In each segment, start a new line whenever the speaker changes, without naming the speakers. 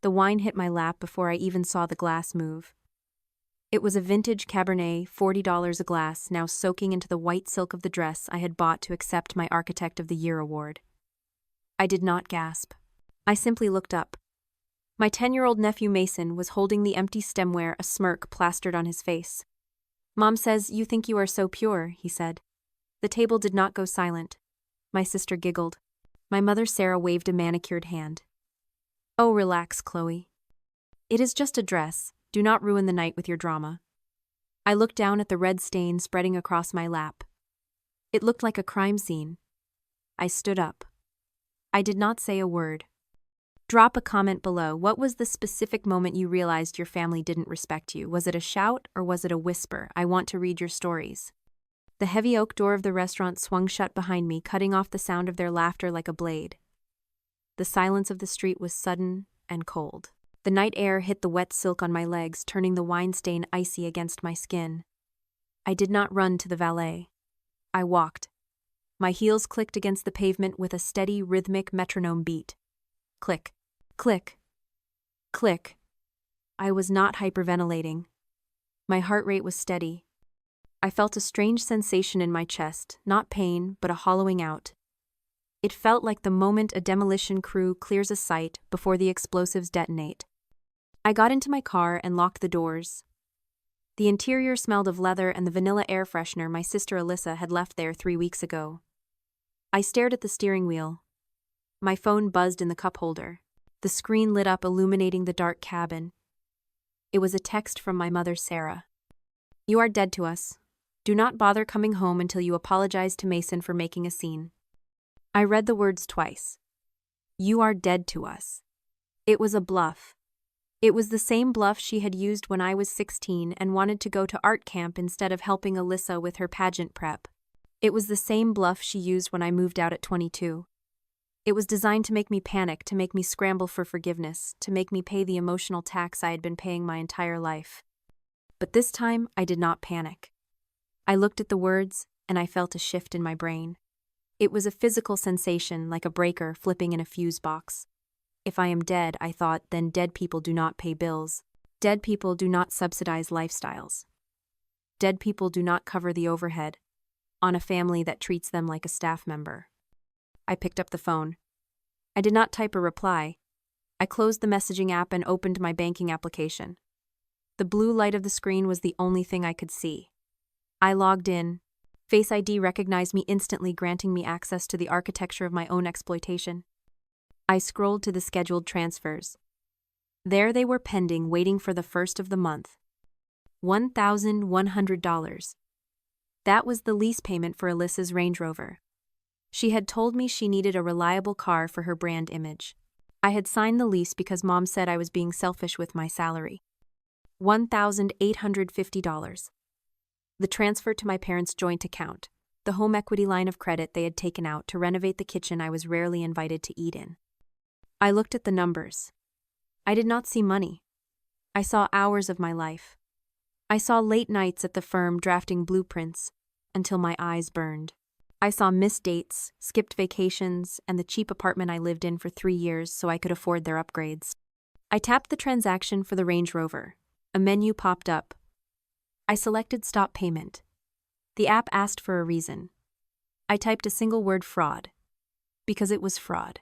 The wine hit my lap before I even saw the glass move. It was a vintage Cabernet, $40 a glass, now soaking into the white silk of the dress I had bought to accept my Architect of the Year award. I did not gasp. I simply looked up. My 10-year-old nephew Mason was holding the empty stemware, a smirk plastered on his face. "Mom says you think you are so pure," he said. The table did not go silent. My sister giggled. My mother Sarah waved a manicured hand. "Oh, relax, Chloe. It is just a dress. Do not ruin the night with your drama." I looked down at the red stain spreading across my lap. It looked like a crime scene. I stood up. I did not say a word. Drop a comment below. What was the specific moment you realized your family didn't respect you? Was it a shout or was it a whisper? I want to read your stories. The heavy oak door of the restaurant swung shut behind me, cutting off the sound of their laughter like a blade. The silence of the street was sudden and cold. The night air hit the wet silk on my legs, turning the wine stain icy against my skin. I did not run to the valet. I walked. My heels clicked against the pavement with a steady, rhythmic metronome beat. Click, click, click. I was not hyperventilating. My heart rate was steady. I felt a strange sensation in my chest, not pain, but a hollowing out. It felt like the moment a demolition crew clears a site before the explosives detonate. I got into my car and locked the doors. The interior smelled of leather and the vanilla air freshener my sister Alyssa had left there 3 weeks ago. I stared at the steering wheel. My phone buzzed in the cup holder. The screen lit up, illuminating the dark cabin. It was a text from my mother Sarah. "You are dead to us. Do not bother coming home until you apologize to Mason for making a scene." I read the words twice. "You are dead to us." It was a bluff. It was the same bluff she had used when I was 16 and wanted to go to art camp instead of helping Alyssa with her pageant prep. It was the same bluff she used when I moved out at 22. It was designed to make me panic, to make me scramble for forgiveness, to make me pay the emotional tax I had been paying my entire life. But this time, I did not panic. I looked at the words, and I felt a shift in my brain. It was a physical sensation, like a breaker flipping in a fuse box. If I am dead, I thought, then dead people do not pay bills. Dead people do not subsidize lifestyles. Dead people do not cover the overhead on a family that treats them like a staff member. I picked up the phone. I did not type a reply. I closed the messaging app and opened my banking application. The blue light of the screen was the only thing I could see. I logged in. Face ID recognized me instantly, granting me access to the architecture of my own exploitation. I scrolled to the scheduled transfers. There they were pending, waiting for the first of the month. $1,100. That was the lease payment for Alyssa's Range Rover. She had told me she needed a reliable car for her brand image. I had signed the lease because Mom said I was being selfish with my salary. $1,850. The transfer to my parents' joint account, the home equity line of credit they had taken out to renovate the kitchen I was rarely invited to eat in. I looked at the numbers. I did not see money. I saw hours of my life. I saw late nights at the firm drafting blueprints until my eyes burned. I saw missed dates, skipped vacations, and the cheap apartment I lived in for 3 years so I could afford their upgrades. I tapped the transaction for the Range Rover. A menu popped up. I selected Stop Payment. The app asked for a reason. I typed a single word: fraud. Because it was fraud.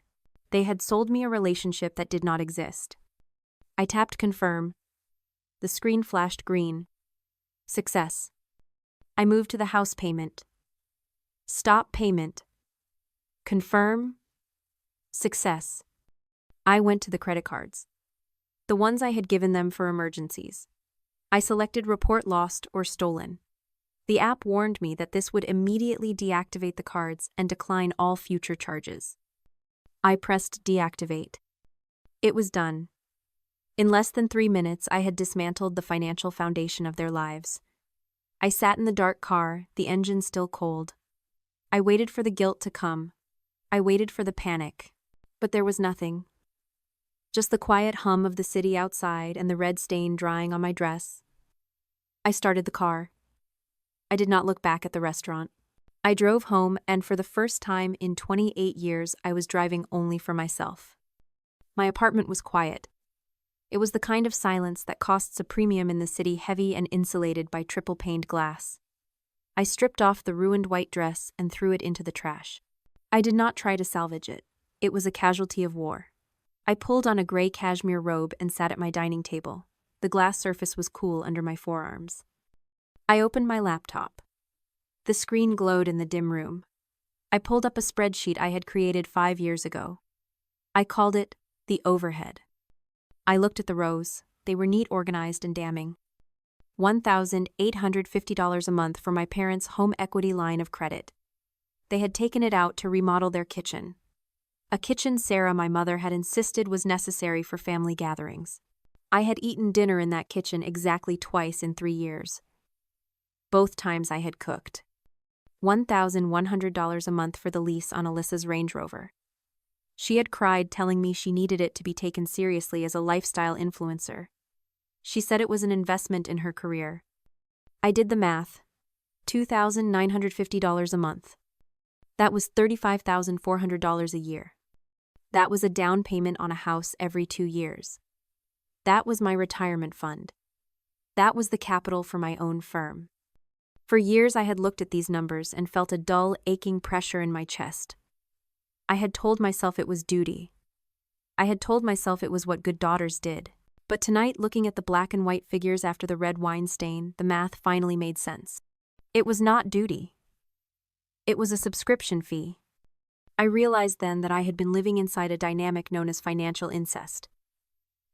They had sold me a relationship that did not exist. I tapped Confirm. The screen flashed green. Success. I moved to the house payment. Stop payment. Confirm. Success. I went to the credit cards. The ones I had given them for emergencies. I selected Report Lost or Stolen. The app warned me that this would immediately deactivate the cards and decline all future charges. I pressed Deactivate. It was done. In less than 3 minutes, I had dismantled the financial foundation of their lives. I sat in the dark car, the engine still cold. I waited for the guilt to come. I waited for the panic. But there was nothing. Just the quiet hum of the city outside and the red stain drying on my dress. I started the car. I did not look back at the restaurant. I drove home, and for the first time in 28 years, I was driving only for myself. My apartment was quiet. It was the kind of silence that costs a premium in the city, heavy and insulated by triple-paned glass. I stripped off the ruined white dress and threw it into the trash. I did not try to salvage it. It was a casualty of war. I pulled on a gray cashmere robe and sat at my dining table. The glass surface was cool under my forearms. I opened my laptop. The screen glowed in the dim room. I pulled up a spreadsheet I had created 5 years ago. I called it the overhead. I looked at the rows. They were neat, organized, and damning. $1,850 a month for my parents' home equity line of credit. They had taken it out to remodel their kitchen. A kitchen Sarah, my mother, had insisted was necessary for family gatherings. I had eaten dinner in that kitchen exactly twice in 3 years. Both times I had cooked. $1,100 a month for the lease on Alyssa's Range Rover. She had cried, telling me she needed it to be taken seriously as a lifestyle influencer. She said it was an investment in her career. I did the math. $2,950 a month. That was $35,400 a year. That was a down payment on a house every 2 years. That was my retirement fund. That was the capital for my own firm. For years I had looked at these numbers and felt a dull, aching pressure in my chest. I had told myself it was duty. I had told myself it was what good daughters did. But tonight, looking at the black and white figures after the red wine stain, the math finally made sense. It was not duty. It was a subscription fee. I realized then that I had been living inside a dynamic known as financial incest.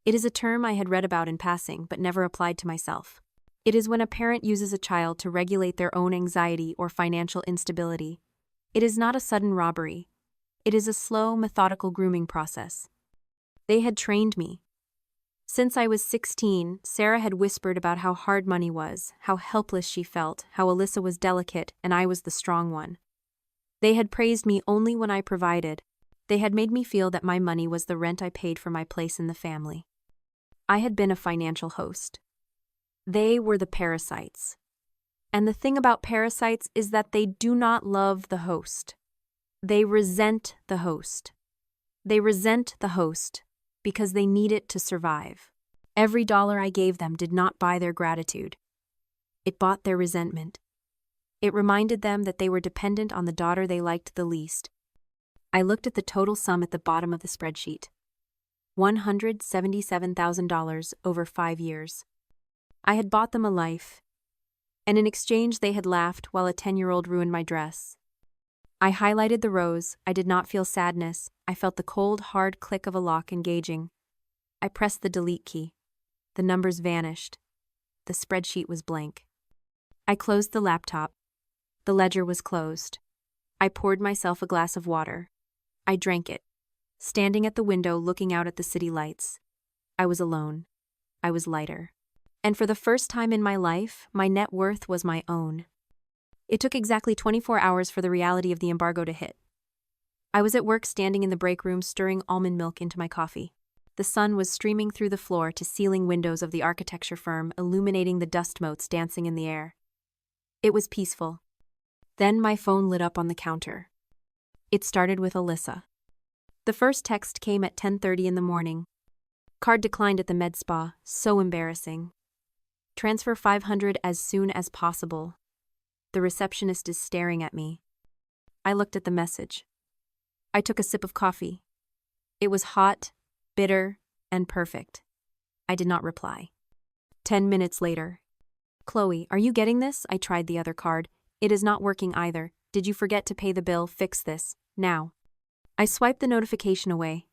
It is a term I had read about in passing but never applied to myself. It is when a parent uses a child to regulate their own anxiety or financial instability. It is not a sudden robbery. It is a slow, methodical grooming process. They had trained me. Since I was 16, Sarah had whispered about how hard money was, how helpless she felt, how Alyssa was delicate and I was the strong one. They had praised me only when I provided. They had made me feel that my money was the rent I paid for my place in the family. I had been a financial host. They were the parasites. And the thing about parasites is that they do not love the host. They resent the host. They resent the host because they need it to survive. Every dollar I gave them did not buy their gratitude. It bought their resentment. It reminded them that they were dependent on the daughter they liked the least. I looked at the total sum at the bottom of the spreadsheet. $177,000 over 5 years. I had bought them a life, and in exchange they had laughed while a 10-year-old ruined my dress. I highlighted the rows. I did not feel sadness. I felt the cold, hard click of a lock engaging. I pressed the delete key. The numbers vanished. The spreadsheet was blank. I closed the laptop. The ledger was closed. I poured myself a glass of water. I drank it, standing at the window looking out at the city lights. I was alone. I was lighter. And for the first time in my life, my net worth was my own. It took exactly 24 hours for the reality of the embargo to hit. I was at work standing in the break room stirring almond milk into my coffee. The sun was streaming through the floor to ceiling windows of the architecture firm, illuminating the dust motes dancing in the air. It was peaceful. Then my phone lit up on the counter. It started with Alyssa. The first text came at 10:30 in the morning. Card declined at the med spa, so embarrassing. Transfer $500 as soon as possible. The receptionist is staring at me. I looked at the message. I took a sip of coffee. It was hot, bitter, and perfect. I did not reply. 10 minutes later. Chloe, are you getting this? I tried the other card. It is not working either. Did you forget to pay the bill? Fix this, now. I swiped the notification away.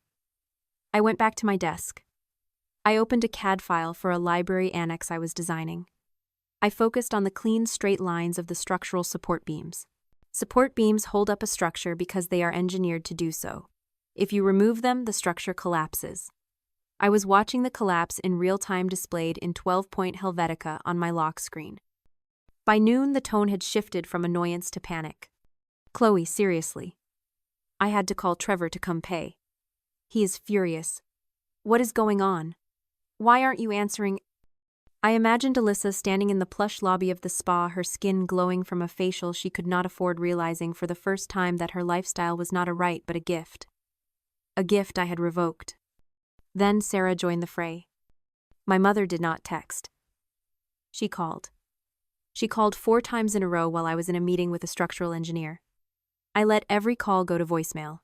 I went back to my desk. I opened a CAD file for a library annex I was designing. I focused on the clean, straight lines of the structural support beams. Support beams hold up a structure because they are engineered to do so. If you remove them, the structure collapses. I was watching the collapse in real time displayed in 12-point Helvetica on my lock screen. By noon, the tone had shifted from annoyance to panic. Chloe, seriously. I had to call Trevor to come pay. He is furious. What is going on? Why aren't you answering? I imagined Alyssa standing in the plush lobby of the spa, her skin glowing from a facial she could not afford, realizing for the first time that her lifestyle was not a right but a gift. A gift I had revoked. Then Sarah joined the fray. My mother did not text. She called. She called 4 times in a row while I was in a meeting with a structural engineer. I let every call go to voicemail.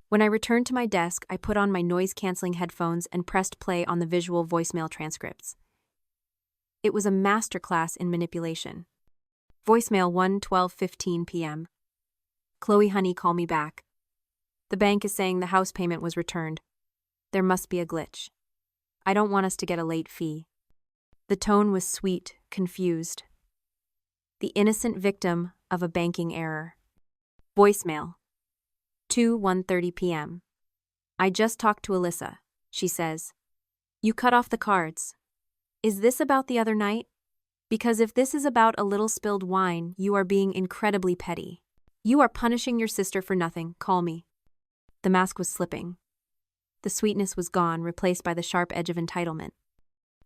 When I returned to my desk, I put on my noise-canceling headphones and pressed play on the visual voicemail transcripts. It was a masterclass in manipulation. Voicemail 1:12:15 p.m. Chloe, honey, call me back. The bank is saying the house payment was returned. There must be a glitch. I don't want us to get a late fee. The tone was sweet, confused. The innocent victim of a banking error. Voicemail 2:1:30 p.m. I just talked to Alyssa. She says, "You cut off the cards. Is this about the other night? Because if this is about a little spilled wine, you are being incredibly petty. You are punishing your sister for nothing. Call me." The mask was slipping. The sweetness was gone, replaced by the sharp edge of entitlement.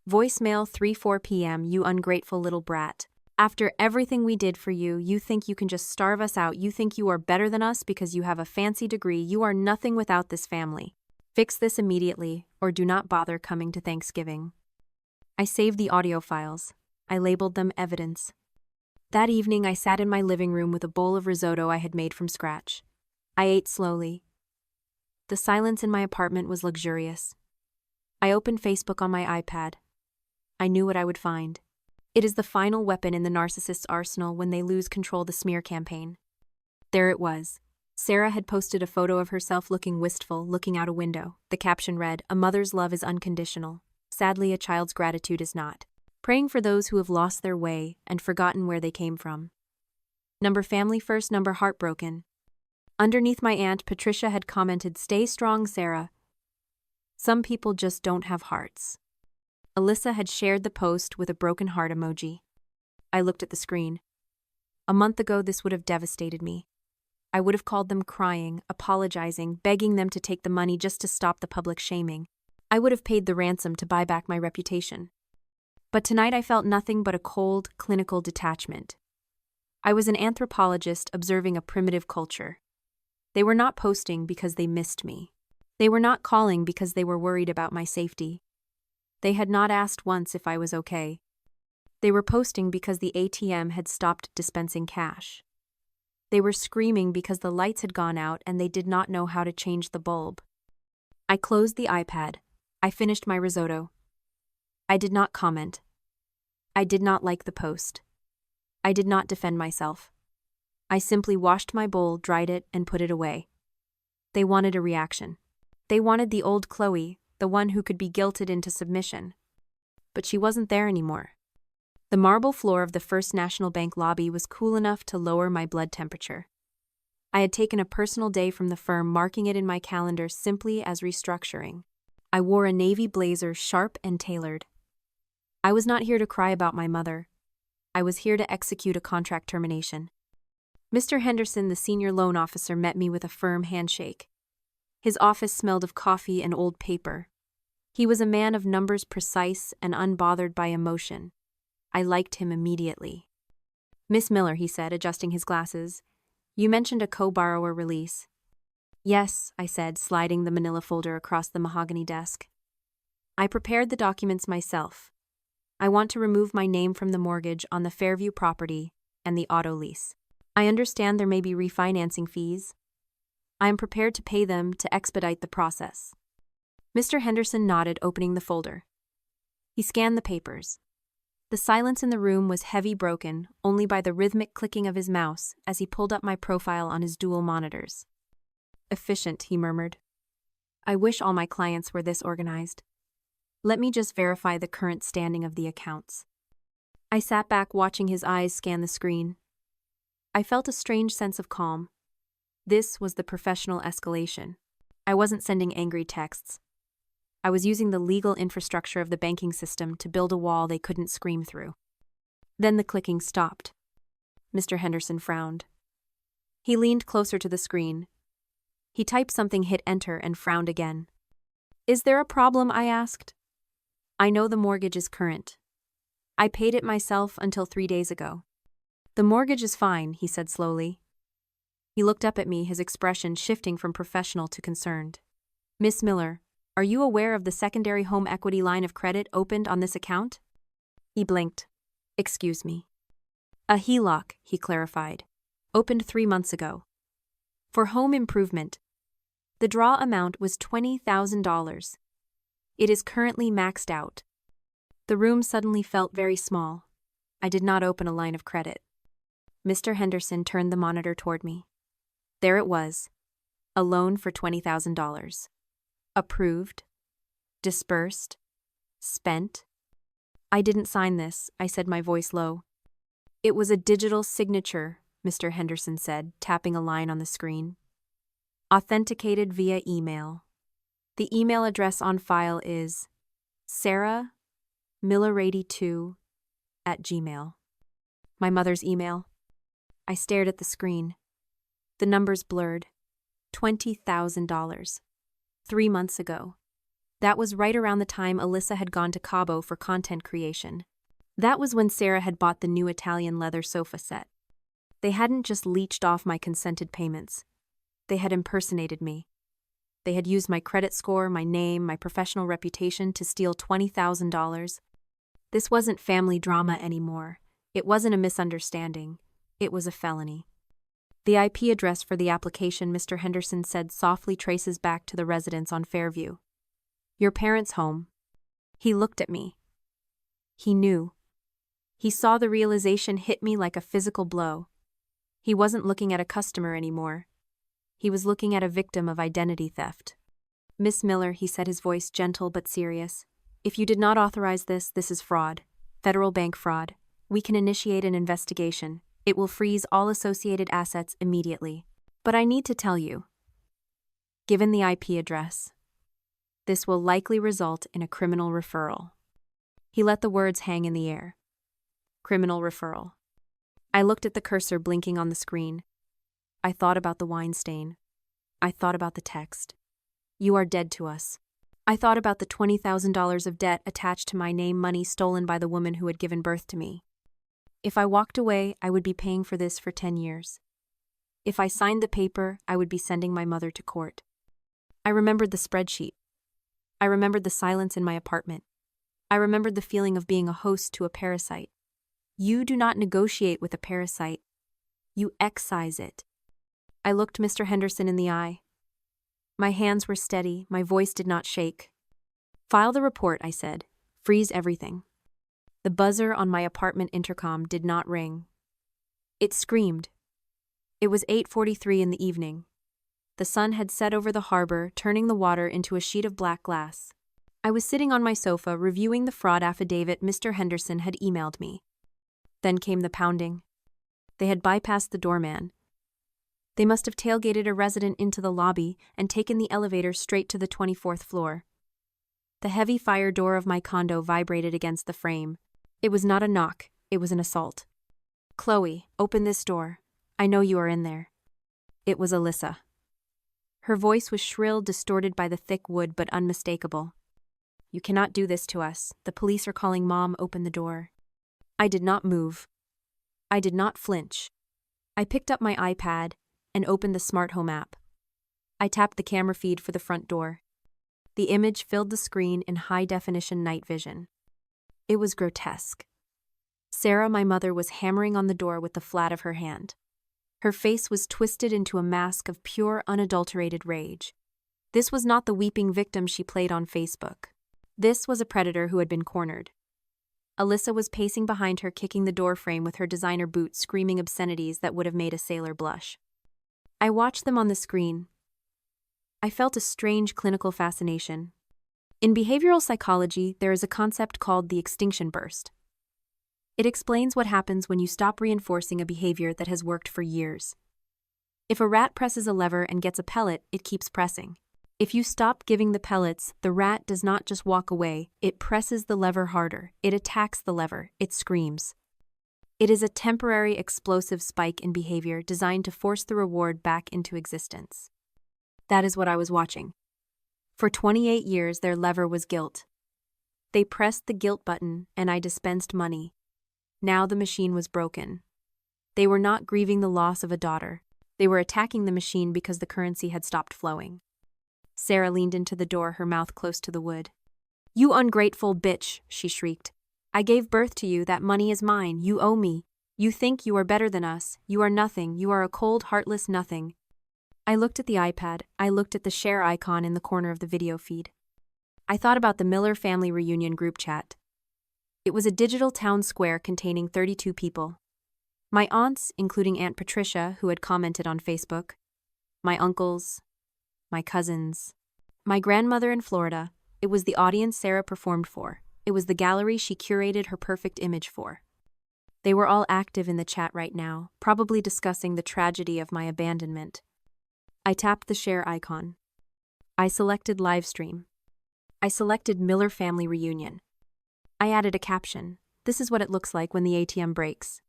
Voicemail 3:04 p.m. You ungrateful little brat. After everything we did for you, you think you can just starve us out. You think you are better than us because you have a fancy degree. You are nothing without this family. Fix this immediately, or do not bother coming to Thanksgiving. I saved the audio files. I labeled them evidence. That evening, I sat in my living room with a bowl of risotto I had made from scratch. I ate slowly. The silence in my apartment was luxurious. I opened Facebook on my iPad. I knew what I would find. It is the final weapon in the narcissist's arsenal when they lose control of the smear campaign. There it was. Sarah had posted a photo of herself looking wistful, looking out a window. The caption read, "A mother's love is unconditional. Sadly, a child's gratitude is not. Praying for those who have lost their way and forgotten where they came from. Number family first, number heartbroken." Underneath, my aunt Patricia had commented, "Stay strong, Sarah. Some people just don't have hearts." Alyssa had shared the post with a broken heart emoji. I looked at the screen. A month ago, this would have devastated me. I would have called them crying, apologizing, begging them to take the money just to stop the public shaming. I would have paid the ransom to buy back my reputation. But tonight I felt nothing but a cold, clinical detachment. I was an anthropologist observing a primitive culture. They were not posting because they missed me. They were not calling because they were worried about my safety. They had not asked once if I was okay. They were posting because the ATM had stopped dispensing cash. They were screaming because the lights had gone out and they did not know how to change the bulb. I closed the iPad. I finished my risotto. I did not comment. I did not like the post. I did not defend myself. I simply washed my bowl, dried it, and put it away. They wanted a reaction. They wanted the old Chloe, the one who could be guilted into submission. But she wasn't there anymore. The marble floor of the First National Bank lobby was cool enough to lower my blood temperature. I had taken a personal day from the firm, marking it in my calendar simply as restructuring. I wore a navy blazer, sharp and tailored. I was not here to cry about my mother. I was here to execute a contract termination. Mr. Henderson, the senior loan officer, met me with a firm handshake. His office smelled of coffee and old paper. He was a man of numbers, precise and unbothered by emotion. I liked him immediately. "Miss Miller," he said, adjusting his glasses, "you mentioned a co-borrower release." "Yes," I said, sliding the manila folder across the mahogany desk. "I prepared the documents myself. I want to remove my name from the mortgage on the Fairview property and the auto lease. I understand there may be refinancing fees. I am prepared to pay them to expedite the process." Mr. Henderson nodded, opening the folder. He scanned the papers. The silence in the room was heavy, broken only by the rhythmic clicking of his mouse as he pulled up my profile on his dual monitors. "Efficient," he murmured. "I wish all my clients were this organized. Let me just verify the current standing of the accounts." I sat back, watching his eyes scan the screen. I felt a strange sense of calm. This was the professional escalation. I wasn't sending angry texts. I was using the legal infrastructure of the banking system to build a wall they couldn't scream through. Then the clicking stopped. Mr. Henderson frowned. He leaned closer to the screen. He typed something, hit enter, and frowned again. "Is there a problem?" I asked. "I know the mortgage is current. I paid it myself until 3 days ago." "The mortgage is fine," he said slowly. He looked up at me, his expression shifting from professional to concerned. "Miss Miller, Are you aware of the secondary home equity line of credit opened on this account? He blinked. Excuse me. A HELOC, he clarified. Opened 3 months ago. For home improvement. The draw amount was $20,000. It is currently maxed out. The room suddenly felt very small. I did not open a line of credit. Mr. Henderson turned the monitor toward me. There it was. A loan for $20,000. Approved. Disbursed. Spent. I didn't sign this, I said, my voice low. It was a digital signature, Mr. Henderson said, tapping a line on the screen. Authenticated via email. The email address on file is sarahmiller82@gmail. My mother's email. I stared at the screen. The numbers blurred. $20,000. 3 months ago. That was right around the time Alyssa had gone to Cabo for content creation. That was when Sarah had bought the new Italian leather sofa set. They hadn't just leached off my consented payments. They had impersonated me. They had used my credit score, my name, my professional reputation to steal $20,000. This wasn't family drama anymore. It wasn't a misunderstanding. It was a felony. The IP address for the application, Mr. Henderson said, softly traces back to the residence on Fairview. Your parents' home. He looked at me. He knew. He saw the realization hit me like a physical blow. He wasn't looking at a customer anymore. He was looking at a victim of identity theft. Miss Miller, he said, his voice gentle but serious. If you did not authorize this, this is fraud. Federal bank fraud. We can initiate an investigation. It will freeze all associated assets immediately. But I need to tell you. Given the IP address, this will likely result in a criminal referral. He let the words hang in the air. Criminal referral. I looked at the cursor blinking on the screen. I thought about the wine stain. I thought about the text. You are dead to us. I thought about the $20,000 of debt attached to my name, money stolen by the woman who had given birth to me. If I walked away, I would be paying for this for 10 years. If I signed the paper, I would be sending my mother to court. I remembered the spreadsheet. I remembered the silence in my apartment. I remembered the feeling of being a host to a parasite. You do not negotiate with a parasite. You excise it. I looked Mr. Henderson in the eye. My hands were steady, my voice did not shake. File the report, I said. Freeze everything. The buzzer on my apartment intercom did not ring. It screamed. It was 8:43 in the evening. The sun had set over the harbor, turning the water into a sheet of black glass. I was sitting on my sofa reviewing the fraud affidavit Mr. Henderson had emailed me. Then came the pounding. They had bypassed the doorman. They must have tailgated a resident into the lobby and taken the elevator straight to the 24th floor. The heavy fire door of my condo vibrated against the frame. It was not a knock, it was an assault. Chloe, open this door. I know you are in there. It was Alyssa. Her voice was shrill, distorted by the thick wood, but unmistakable. You cannot do this to us. The police are calling. Mom, open the door. I did not move. I did not flinch. I picked up my iPad and opened the smart home app. I tapped the camera feed for the front door. The image filled the screen in high-definition night vision. It was grotesque. Sarah, my mother, was hammering on the door with the flat of her hand. Her face was twisted into a mask of pure, unadulterated rage. This was not the weeping victim she played on Facebook. This was a predator who had been cornered. Alyssa was pacing behind her, kicking the doorframe with her designer boots, screaming obscenities that would have made a sailor blush. I watched them on the screen. I felt a strange clinical fascination. In behavioral psychology, there is a concept called the extinction burst. It explains what happens when you stop reinforcing a behavior that has worked for years. If a rat presses a lever and gets a pellet, it keeps pressing. If you stop giving the pellets, the rat does not just walk away, it presses the lever harder, it attacks the lever, it screams. It is a temporary explosive spike in behavior designed to force the reward back into existence. That is what I was watching. For 28 years, their lever was guilt. They pressed the guilt button, and I dispensed money. Now the machine was broken. They were not grieving the loss of a daughter. They were attacking the machine because the currency had stopped flowing. Sarah leaned into the door, her mouth close to the wood. "You ungrateful bitch," she shrieked. "I gave birth to you, that money is mine, you owe me. You think you are better than us, you are nothing, you are a cold, heartless nothing." I looked at the iPad, I looked at the share icon in the corner of the video feed. I thought about the Miller family reunion group chat. It was a digital town square containing 32 people. My aunts, including Aunt Patricia, who had commented on Facebook, my uncles, my cousins, my grandmother in Florida. It was the audience Sarah performed for. It was the gallery she curated her perfect image for. They were all active in the chat right now, probably discussing the tragedy of my abandonment. I tapped the share icon. I selected live stream. I selected Miller family reunion. I added a caption. This is what it looks like when the ATM breaks.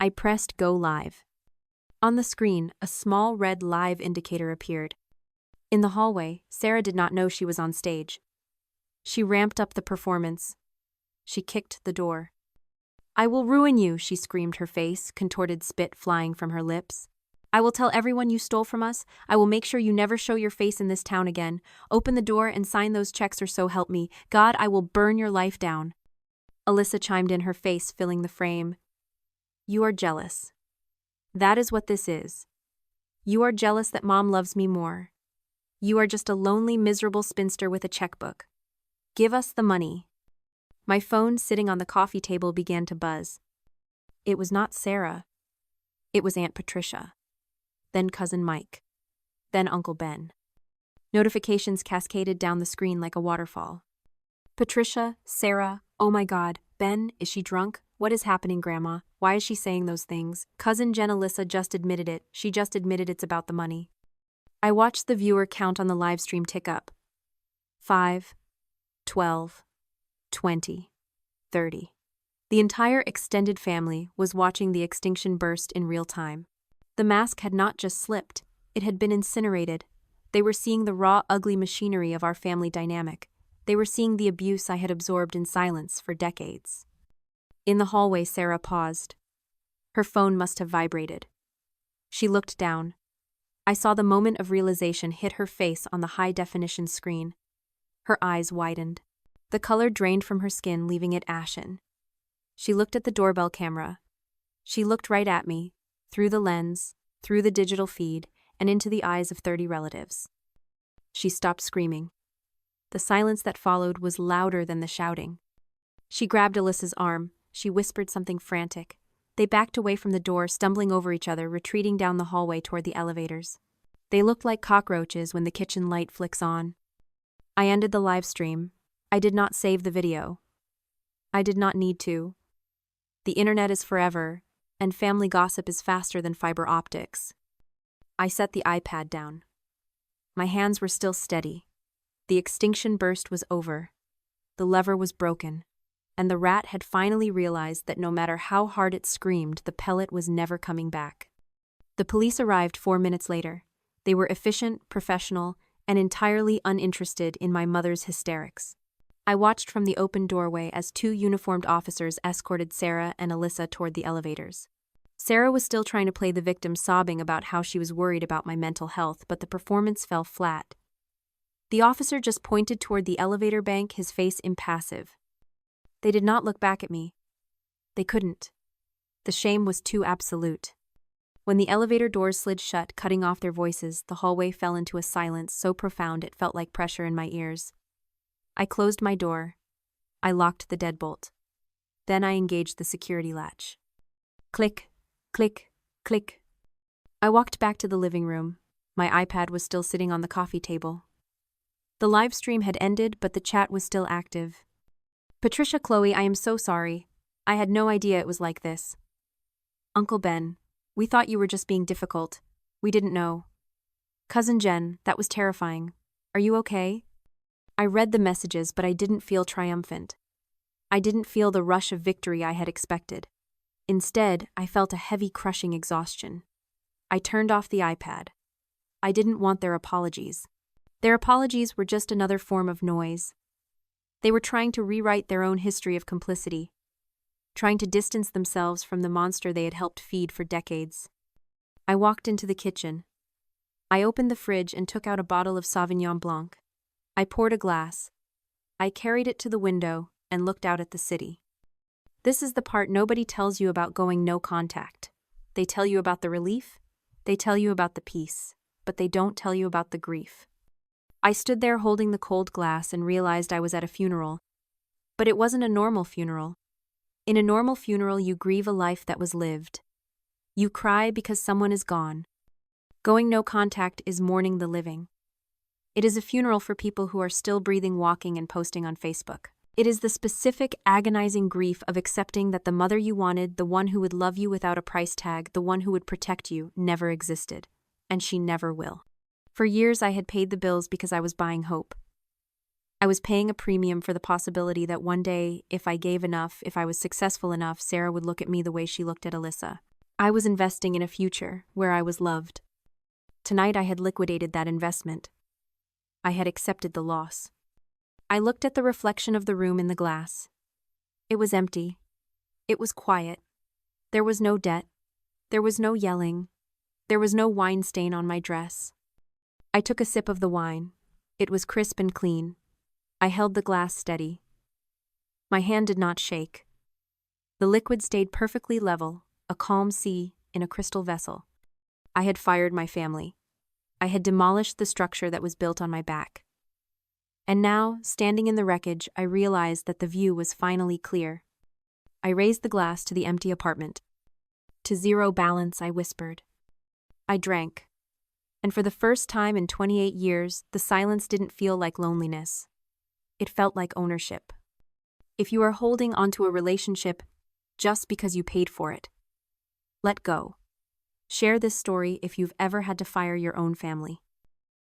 I pressed go live. On the screen, a small red live indicator appeared. In the hallway, Sarah did not know she was on stage. She ramped up the performance. She kicked the door. "I will ruin you," she screamed, her face, contorted spit flying from her lips. "I will tell everyone you stole from us. I will make sure you never show your face in this town again. Open the door and sign those checks or so help me. God, I will burn your life down." Alyssa chimed in, her face filling the frame. "You are jealous. That is what this is. You are jealous that Mom loves me more. You are just a lonely, miserable spinster with a checkbook. Give us the money." My phone sitting on the coffee table began to buzz. It was not Sarah. It was Aunt Patricia. Then Cousin Mike. Then Uncle Ben. Notifications cascaded down the screen like a waterfall. Patricia, Sarah, oh my God, Ben, is she drunk? What is happening, Grandma? Why is she saying those things? Cousin Jen, Alyssa just admitted it. She just admitted it's about the money. I watched the viewer count on the live stream tick up. 5, 12, 20, 30. The entire extended family was watching the extinction burst in real time. The mask had not just slipped, it had been incinerated. They were seeing the raw, ugly machinery of our family dynamic. They were seeing the abuse I had absorbed in silence for decades. In the hallway, Sarah paused. Her phone must have vibrated. She looked down. I saw the moment of realization hit her face on the high-definition screen. Her eyes widened. The color drained from her skin, leaving it ashen. She looked at the doorbell camera. She looked right at me, through the lens, through the digital feed, and into the eyes of 30 relatives. She stopped screaming. The silence that followed was louder than the shouting. She grabbed Alyssa's arm. She whispered something frantic. They backed away from the door, stumbling over each other, retreating down the hallway toward the elevators. They looked like cockroaches when the kitchen light flicks on. I ended the live stream. I did not save the video. I did not need to. The internet is forever, and family gossip is faster than fiber optics. I set the iPad down. My hands were still steady. The extinction burst was over. The lever was broken, and the rat had finally realized that no matter how hard it screamed, the pellet was never coming back. The police arrived 4 minutes later. They were efficient, professional, and entirely uninterested in my mother's hysterics. I watched from the open doorway as 2 uniformed officers escorted Sarah and Alyssa toward the elevators. Sarah was still trying to play the victim, sobbing about how she was worried about my mental health, but the performance fell flat. The officer just pointed toward the elevator bank, his face impassive. They did not look back at me. They couldn't. The shame was too absolute. When the elevator doors slid shut, cutting off their voices, the hallway fell into a silence so profound it felt like pressure in my ears. I closed my door. I locked the deadbolt. Then I engaged the security latch. Click, click, click. I walked back to the living room. My iPad was still sitting on the coffee table. The live stream had ended, but the chat was still active. "Patricia, Chloe, I am so sorry. I had no idea it was like this. Uncle Ben, we thought you were just being difficult. We didn't know. Cousin Jen, that was terrifying. Are you okay?" I read the messages, but I didn't feel triumphant. I didn't feel the rush of victory I had expected. Instead, I felt a heavy, crushing exhaustion. I turned off the iPad. I didn't want their apologies. Their apologies were just another form of noise. They were trying to rewrite their own history of complicity, trying to distance themselves from the monster they had helped feed for decades. I walked into the kitchen. I opened the fridge and took out a bottle of Sauvignon Blanc. I poured a glass. I carried it to the window and looked out at the city. This is the part nobody tells you about going no contact. They tell you about the relief, they tell you about the peace, but they don't tell you about the grief. I stood there holding the cold glass and realized I was at a funeral. But it wasn't a normal funeral. In a normal funeral, you grieve a life that was lived. You cry because someone is gone. Going no contact is mourning the living. It is a funeral for people who are still breathing, walking, and posting on Facebook. It is the specific, agonizing grief of accepting that the mother you wanted, the one who would love you without a price tag, the one who would protect you, never existed. And she never will. For years, I had paid the bills because I was buying hope. I was paying a premium for the possibility that one day, if I gave enough, if I was successful enough, Sarah would look at me the way she looked at Alyssa. I was investing in a future where I was loved. Tonight, I had liquidated that investment. I had accepted the loss. I looked at the reflection of the room in the glass. It was empty. It was quiet. There was no debt. There was no yelling. There was no wine stain on my dress. I took a sip of the wine. It was crisp and clean. I held the glass steady. My hand did not shake. The liquid stayed perfectly level, a calm sea in a crystal vessel. I had fired my family. I had demolished the structure that was built on my back. And now, standing in the wreckage, I realized that the view was finally clear. I raised the glass to the empty apartment. To zero balance, I whispered. I drank. And for the first time in 28 years, the silence didn't feel like loneliness. It felt like ownership. If you are holding onto a relationship just because you paid for it, let go. Share this story if you've ever had to fire your own family.